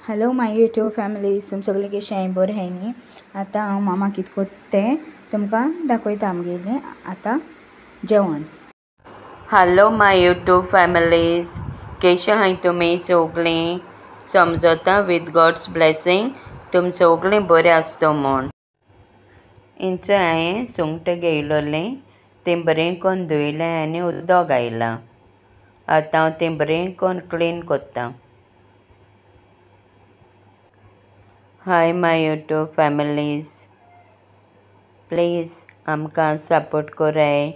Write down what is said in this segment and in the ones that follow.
Hello माय YouTube families, तुम सगळे कशे हाय? बरे हाय न्ही? आतां हांव मामा कितें करता तें तुमकां दाखयता आमगेलें आतां जेवण. हॅलो माय यूट्यूब फॅमिलीज, कशे हाय तुमी सगळीं? समजता विथ गॉड्स ब्लेसिंग तुम सगळीं बरें आसता म्हूण. इंच हांवें सुंगटां घेयलोलीं, तीं बरें करून धुयलें आनी उदक घायलां. आतां हांव तीं बरें करून क्लीन करतां. Hi my YouTube families, please आमकां सपोर्ट कराय.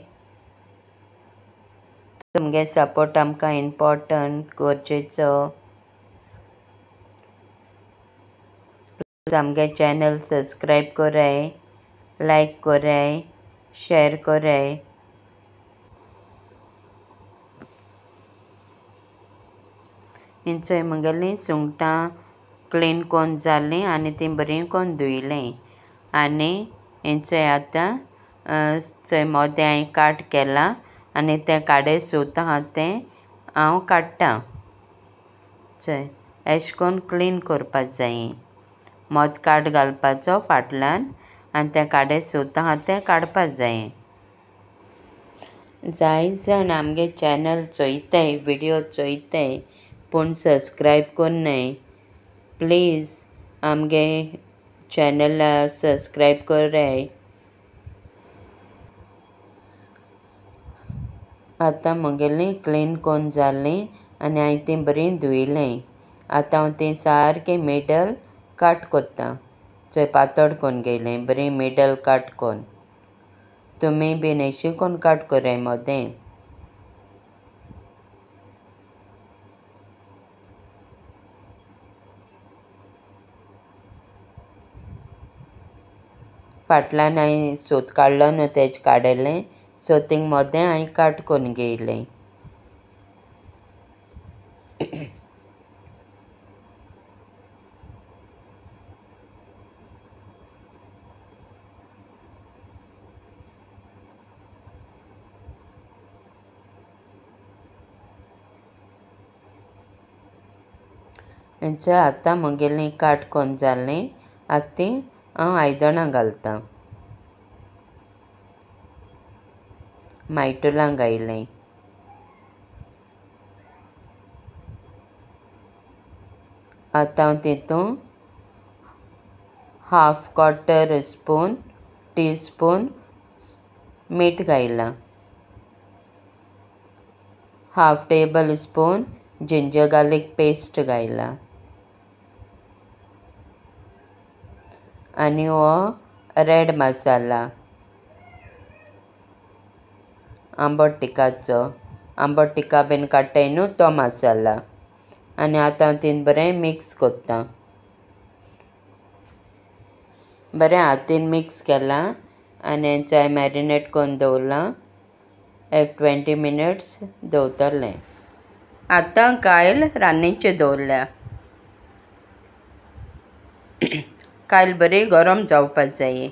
तुमगे सपोर्ट आमकां इम्पॉर्टंट, गरजेचो. प्लीज आमगे चॅनल सबस्क्रायब कराय, लायक कराय, शेअर कराय. इंचोय म्हगेलीं सुंगटां क्लीन करून जालीं आनी तीं बरीं करून धुयलीं. आनी इंचोय आतां चोय मोदें हांवें काट केलां आनी तें काडे सूत आहा तें हांव काडटां. चोय एशें करून क्लीन करपा जायी. मोद काट घालपाचो फाटल्यान आनी तें काडे सूत आहा तें काडपा जायें. जाय जाण आमगे चॅनल चोयताय, विडियो चोयताय पूण सबस्क्रायब करनाय. प्लीज आमगे चॅनला सबस्क्रायब कराय. आतां म्हगेलीं क्लीन करून जालीं आनी हांवें तीं बरीं धुयलीं. आतां हांव तीं सारकीं मिडल काट कोत्तां. चोय पातळ करून घेयलीं, बरीं मिडल काट कोन्न. तुमी बीन अशीं करून काट कराय मोदें. फाटल्यान हांवें सूत काडलो न्हू तेजें काडलें, सो तींग मोदें हांवें काट करून घेयलें. इंचे आतां म्हगेलीं काट करून जालीं. आतां तीं हांव आयदनां घालतां. मायटुलां घायलीं. आतां हांव तितून हाफ क्वॉर्टर स्पून टीस्पून मीठ घायलां. Half table spoon ginger garlic paste घायलां. आनी हो रेड मसाला आंबट तिकाचो, आंबट तिका बीन काडटाय न्हू तो मसाला. आनी आतां हांव तीन बरें मिक्स कोत्तां. बरें हातीन मिक्स केलां आनी हेंचो मॅरिनेट करून दवरलां. एक 20 मिनट्स दवरतलें. आतां कायल रांदनीचेर दवरल्या. कायल बरी गरम जावपा जायी.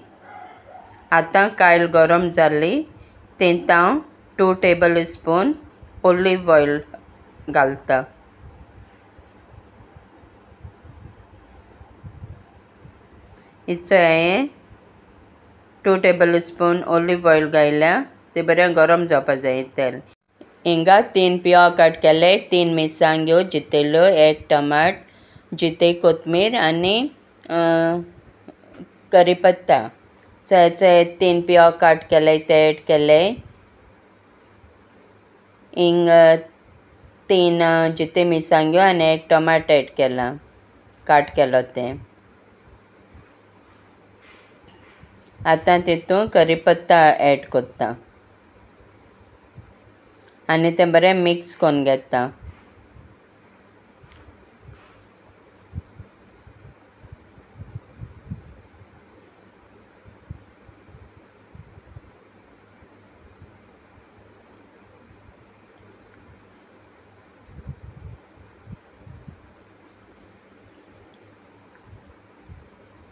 आतां कायल गरम जाली, तेंत हांव 2 टेबल स्पून ऑलिव्ह ऑयल घालतां. इचोय हांवें 2 टेबल स्पून ऑलिव्ह ऑयल घायल्या. तें बरें गरम जावपा जायें तेल. हिंगा 3 पियाव कट केले, 3 मिरसांग्यो जितेल्यो, 1 टमाट, जिते कोथमीर आनी करीपत्ता. सो हेचे 3 पियाव कट केले ते एड केले. हिंग 3 जिते मिरसांग्यो आनी 1 टमाट एड केलां, कट केलो तें. आतां तितून करीपत्ता एड कोत्तां आनी तें बरें मिक्स करून घेतां.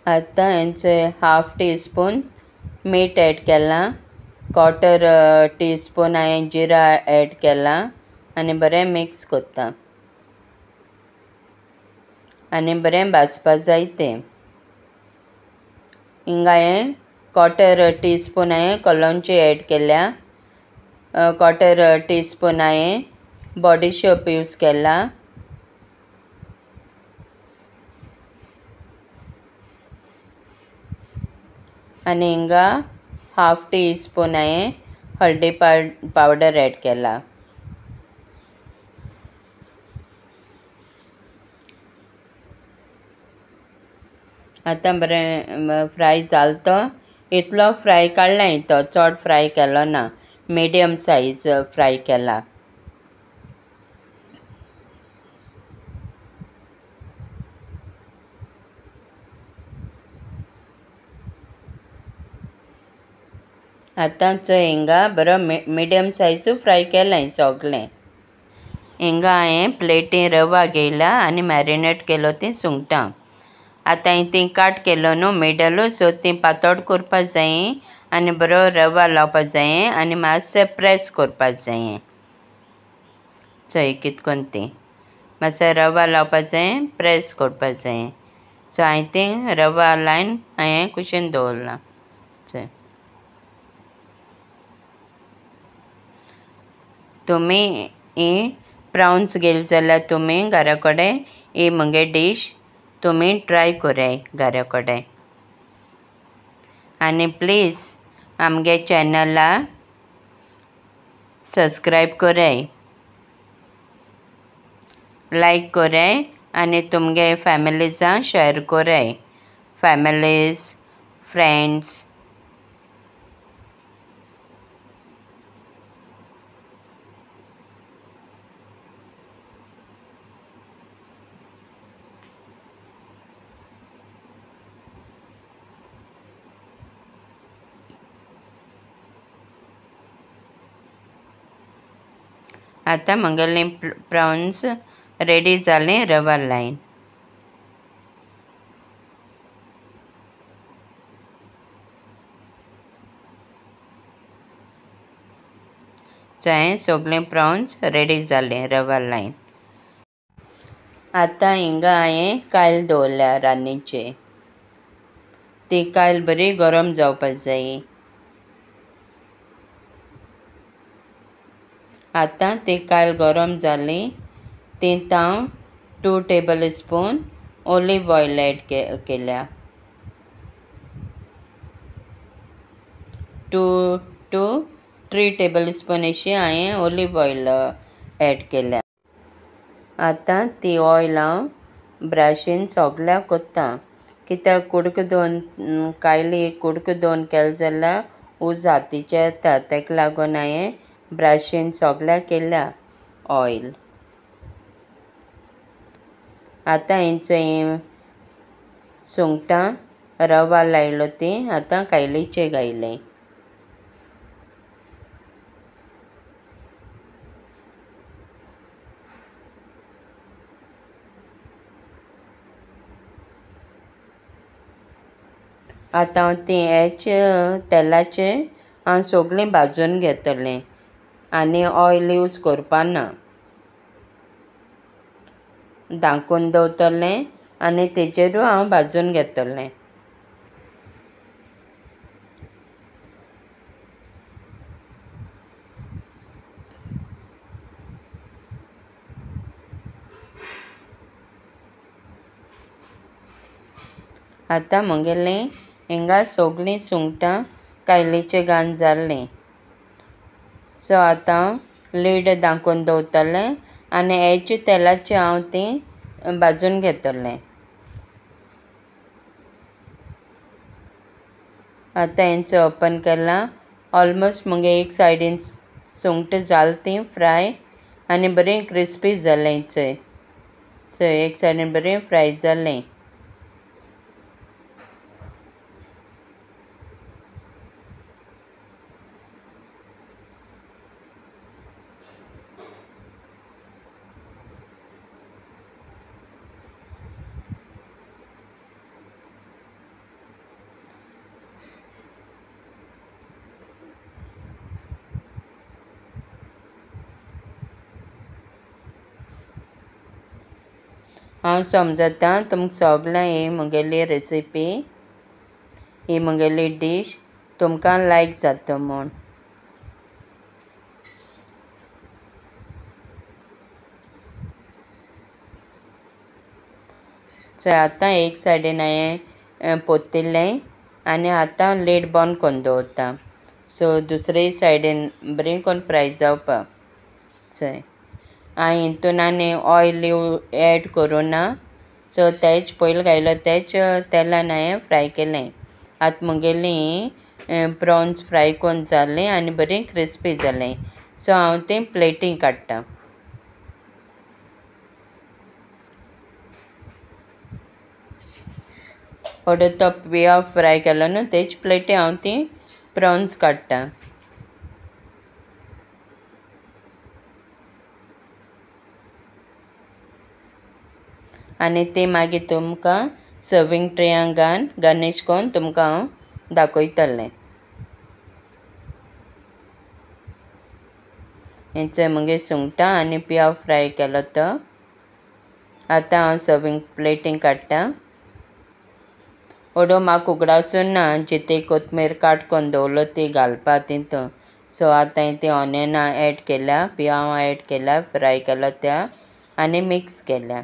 आतां हेंचें हाफ टीस्पून मीठ एड केलां. क्वॉर्टर टीस्पून हांवें जिरा एड केलां आनी बरें मिक्स कोत्तां. आनी बरें भाजपा जाय तें. हिंगा हांवें क्वॉर्टर टीस्पून हांवें कलोंची एड केल्या. क्वॉर्टर टीस्पून हांवें बॉडीशोप यूज केला. आनी हिंगा हाफ टीस्पून हांवें हळदी पावडर एड केला. आतां बरें फ्राय जालो तो. इतलो फ्राय काडला हांवें तो, चड फ्राय केलो ना, मिडियम सायज फ्राय केला. आतांच हिंगा बरो मिडियम सायज फ्राय केलें सगलें. हिंगा हांवें प्लेटीन रवा घेयला आनी मॅरिनेट केलो तीं सुंगटां. आतां हांवें तीं काट केलो न्हू मिडल, सो तीं पातळ करपा जायीं आनी बरो रवा लावपा जायें आनी मातशें प्रेस करपा जायें. चोय कितकोन तीं मातशें रवा लावपा जायें, प्रेस करपा जायें. सो हांवें तीं रवा लायन हांवें कुशीन दवरलां. चोय तुमी ही प्रावन्स घेतले जाल्यार तुमी घरा कडेन ही मुगे डीश तुमी ट्राय कोराय घरा कडेन. आनी प्लीज आमगे चॅनला सबस्क्रायब कोराय, लायक कोराय आनी तुमगे फॅमिलीजां शेअर कोराय. Families, friends. आतां म्हगेलीं प्रावन्स रेडी जालीं रवा लायन. सगलीं प्रावन्स रेडी जालीं रवा लायन. आतां हिंगा हांवें कायल दवरल्या रान्नीची. ती कायल बरी गरम जावपा जायी. आतां ती कायल गरम जाली. तींत हांव 2 टेबलस्पून ऑलिव्ह ऑयल एड केल्या. 2 to 3 टेबलस्पून अशी हांवें ऑलिव्ह ऑयल एड केल्या. आतां ती ऑयल हांव ब्रशीन सगल्याक कोत्तां, कित्याक कुडक दोन कायली कुडक दोन केले जाल्यार उज हातीचे येता, ताका लागून हांवें ब्रशीन सगल्याक केल्या ऑयल. आतां हांवें सुंगटां रवा लायलो तीं आतां कायलीचे घायलें. आतां हांव तीं तेलाचे हांव सगलीं भाजून घेतलें आनी ऑयल यूज करपा ना. धांकून दवरतलें आनी तेजेरूच हांव भाजून घेतलें. आतां म्हगेलीं हिंगा सगलीं सुंगटां कायलीचे घालन जालीं. सो आतां हांव लीड धांकून दवरतलें आनी तेलाची हांव तीं भाजून घेतलें. आतां हांवें ओपन केलां. ऑलमोस्ट मुगे एक सायडीन सुंगटां जालीं तीं फ्राय आनी बरीं क्रिस्पी जालीं. चोय एक सायडीन बरीं फ्राय जालीं. हांव समजता तुमकां सगळ्यां ही म्हगेली रेसिपी, ही म्हगेली डीश तुमकां लायक जाता म्हूण. सो आतां एक सायडीन हांवें पोत्तिल्लें आनी आतां लीड बंद करून दवरता. सो दुसरे सायडीन बरें करून फ्राय जावपा. चोय हांवें हितून आनी ऑयल एड करूं ना. सो तेच पयलीं घायलो तेच तेलान हांवें फ्राय केलें. आतां म्हगेलीं प्रॉन्स फ्राय करून जालीं आनी बरीं क्रिस्पी जालीं. सो हांव तीं प्लेटींत काडटां. थोडो तो पिया फ्राय केलो न्हू तेच प्लेटी हांव तीं प्रॉन्स काडटां. आनी ती मागीर तुमकां सर्वींग ट्रेयांक घालून गार्निश करून तुमकां हांव दाखयतलें. हेंचो मागीर सुंगटां आनी पिया फ्राय केलो तो आतां हांव सर्वींग प्लेटींत काडटां. ओडो म्हाका उगडासून ना जिते कोथमीर काट करून दवरलो ती घालपा तितून. सो आतां हांवें ती ऑनियनां एड केल्या, पियांव एड केल्या, फ्राय केलो त्या आनी मिक्स केल्या.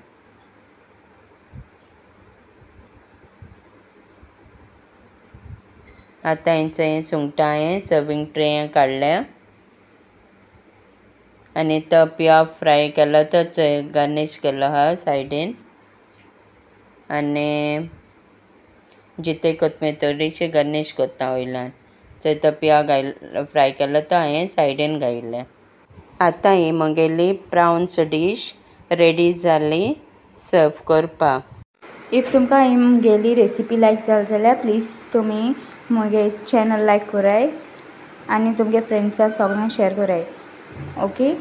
आतां हें सुंगटां हांवें सर्वींग ट्रेयांत काडल्या आनी तो पिया फ्राय केलो तो गार्निश केलो आहा सायडीन. आनी जिते कोथमीर थोडीशी गार्निश कोत्ता वयल्यान. सो तो पिया फ्राय केलो तो हांवें सायडीन घायल्या. आतां ही म्हगेली प्रावन्स डीश रेडी जाली सर्व करपा. इफ तुमकां ही म्हगेली रेसिपी लायक जाली जाल्यार प्लीज तुमी म्हगे चॅनल लायक कराय आनी तुमगे फ्रेंड्सां सगळ्यांक शेअर कराय. Okay,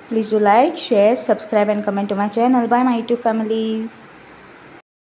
please do like, share, subscribe and comment to my channel. Bye my YouTube families.